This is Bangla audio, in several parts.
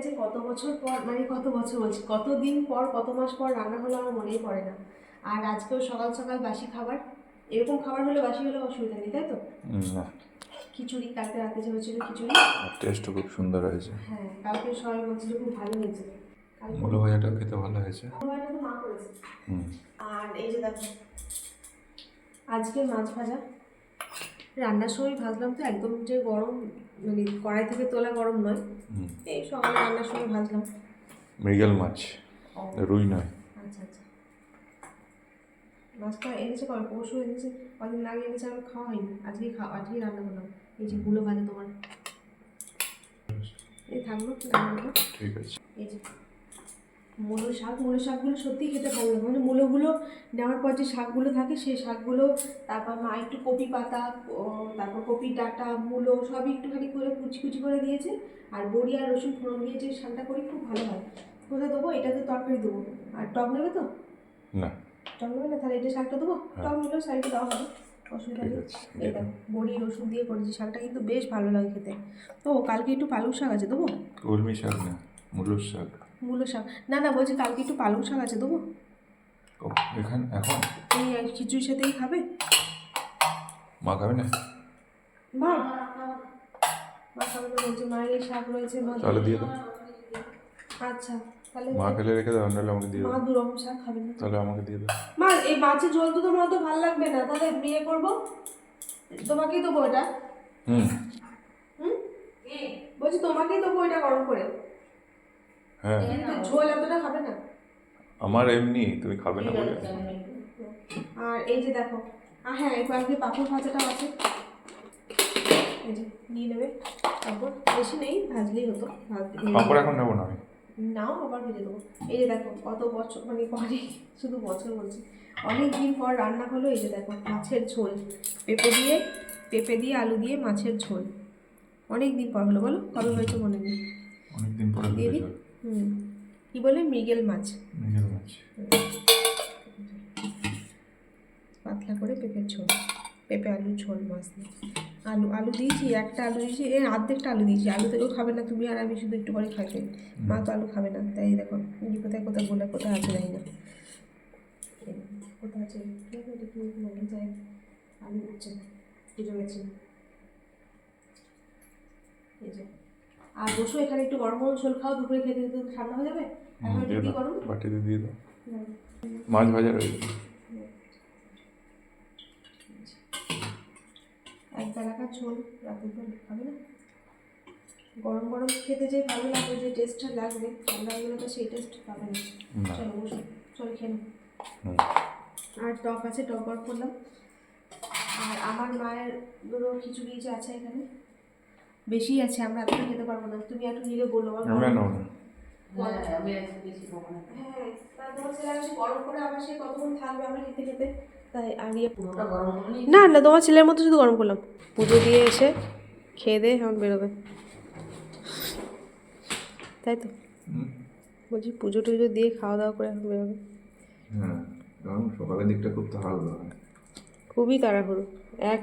গেছে কত বছর পর, মানে কত বছর বলছি, কত দিন পর, কত মাস পর রান্না হলো আমার মনেই পড়ে না। আর আজকেও সকাল সকাল বাসি খাবার, এরকম খাবার হলে বাসি হলে অসুবিধা নেই, তাই তো? না, খিচুড়ি কালকে রাতে যে হয়েছিল খিচুড়ি, টেস্টও খুব সুন্দর হয়েছে। হ্যাঁ কালকে সবাই বলছিল খুব ভালো হয়েছে। মূলো ভাজাটাও খেতে ভালো হয়েছে। ভাজাটা তো মা করেছে। হুম। আর এই যে দেখো আজকে মাছ ভাজা, রান্নার সময় ভাজলাম তো, একদম যে গরম, মানে কড়াই থেকে তোলা গরম নয়, এই সকালে রান্নার সময় ভাজলাম। মৃগেল মাছ, রুই নয়। আচ্ছা আচ্ছা, মাছটা এনেছে কবে? পরশু এনেছে, কদিন আগে এনেছে, আমি খাওয়া হয়নি, আজকেই আজকেই রান্না করলাম। এই যে গুলো ভাজা তোমার, এই থাকলো রান্নাটা। ঠিক আছে। এই যে মূলো শাকগুলো সত্যিই খেতে ভালো লাগে, মানে মূলোগুলো নেওয়ার পর যে শাকগুলো থাকে সেই শাকগুলো, তারপর মা একটু কপি পাতা, তারপর কপি ডাঁটা, মূলো সবই একটুখানি করে কুচি কুচি করে দিয়েছে, আর বড়ি আর রসুন ফোড়ন দিয়ে যে শাকটা করি খুব ভালো হয়। কোথায় দেবো? এটাতে তরকারি দেবো। আর টক নেবে তো? না, টক নেবে না? তাহলে এটা শাকটা দেবো, টক নিলেও সাইডে দেওয়া হবে, অসুবিধা নেই। এটা বড়ি রসুন দিয়ে করেছি, শাকটা কিন্তু বেশ ভালো লাগে খেতে। তো কালকে একটু পালং শাক আছে, দেবো? কলমি শাক না, মূলোর শাক। মূলো শাক না, না বলছি কালকে একটু পালং শাক আছে, দেবো? এখন এখন এই খিচুড়ির সাথেই খাবে? মা খাবে না? মা মা খাবে না বলছে, মায়ের এই শাক রয়েছে, মা তাহলে দিয়ে দাও। আচ্ছা তাহলে মা খেলে রেখে দাও, নাহলে আমাকে দিয়ে মা দাও। দু রকম শাক খাবে না। তাহলে আমাকে দিয়ে দাও। মা এই মাছের ঝোল তো তোমার তো ভালো লাগবে না, তাহলে বিয়ে করবো, তোমাকেই দেবো এটা। হুম হুম বলছি তোমাকেই দেবো এটা গরম করে, হ্যাঁ, কিন্তু ঝোল এতটা খাবে না। আমার এমনি, তুমি খাবে না বলে। আর এই যে দেখো, হ্যাঁ এই কয়েকদিন পাঁপড় ভাজাটাও আছে, এই যে নিয়ে নেবে। তারপর বেশি নেই, ভাজলেই হতো। পাঁপড় এখন নেবো না আমি। নাও আবার ভেজে দেবো। এই যে দেখো কত বছর, মানে অনেক, শুধু বছর বলছি, অনেক দিন পর রান্না হলো। এই যে দেখো মাছের ঝোল, পেঁপে দিয়ে আলু দিয়ে মাছের ঝোল, অনেক দিন পর হলো, বলো কবে হয়েছে মনে নেই। অনেকদিন পরে দিয়ে দিই। কি বলে? মৃগেল মাছ, মৃগেল মাছ। পাতলা করে পেঁপের ঝোল, পেঁপে আলুর ঝোল মাছ দিয়ে। আলু দিয়েছি, একটা আলু দিয়েছি, এর অর্ধেকটা আলু দিয়েছি। আলু থেকেও খাবে না তুমি আর আমি, শুধু একটু করে খাইতে। মা তো আলু খাবে না, তাই দেখো কোথায় কোথায় বলে কোথায় আছে জানি না, কোথায় আছে মনে যায়, আলু উঠছে না, খুঁজে গেছি না। এই যে, আর বসো এখানে, একটু গরম গরম ঝোল খাও, দুপুরে খেতে খেতে ঠান্ডা হয়ে যাবে। এখন একটু দিয়ে গরম বাটিতে দিয়ে দাও। মাছ ভাজা রয়েছে। এক বেলাকার ঝোল, রাতে তো খাবে না। গরম গরম খেতে যে ভালো লাগবে, যে টেস্টটা লাগবে, ঠান্ডা হয়ে গেলে তো সেই টেস্ট পাবে না। চলো বসো, চলো খেয়ে নাও। আর টক আছে, টক গরম করলাম। আর আমার মায়ের দুটো খিচুড়ি যে আছে এখানে, বেশি আছে, আমরা এতটা খেতে পারবো না, তুমি একটু নিলে বলো। হ্যাঁ তোমার ছেলে বেশি গরম করে আবার সে কতক্ষণ থাকবে আমরা খেতে খেতে, তাই আর না না, তোমার ছেলের মতো শুধু গরম করলাম। পুজো দিয়ে এসে খেয়ে দিয়ে এখন বেরোবে, তাই তো? বলছি পুজো টুজো দিয়ে খাওয়া দাওয়া করে এখন বেরোবে। হ্যাঁ, কারণ সকালের দিকটা খুব তাড়াহুড়ো হয়, খুবই তাড়াহুড়ো, 1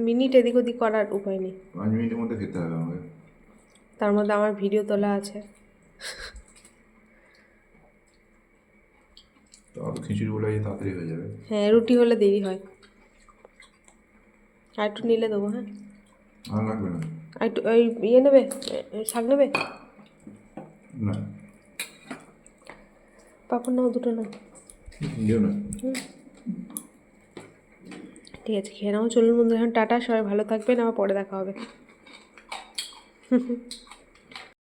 মিনিট এদিক ওদিক করার উপায় নেই। 5 মিনিটের মধ্যে খেতে হবে আমাকে। তার মধ্যে আমার ভিডিও তোলা আছে। তো খিচুড়ি বলে তাড়াতাড়ি হয়ে যাবে। হ্যাঁ, রুটি হলে দেরি হয়। আর একটু নিলে দেবো। হ্যাঁ, আর লাগবে না। আর একটু ওই ইয়ে নেবে, শাক নেবে? না, পাপড় নাও, দুটো নাও। দিও না। ঠিক আছে, খেয়ে নাও। চলুন বন্ধু, এখন টাটা, সবাই ভালো থাকবেন, আবার পরে দেখা হবে।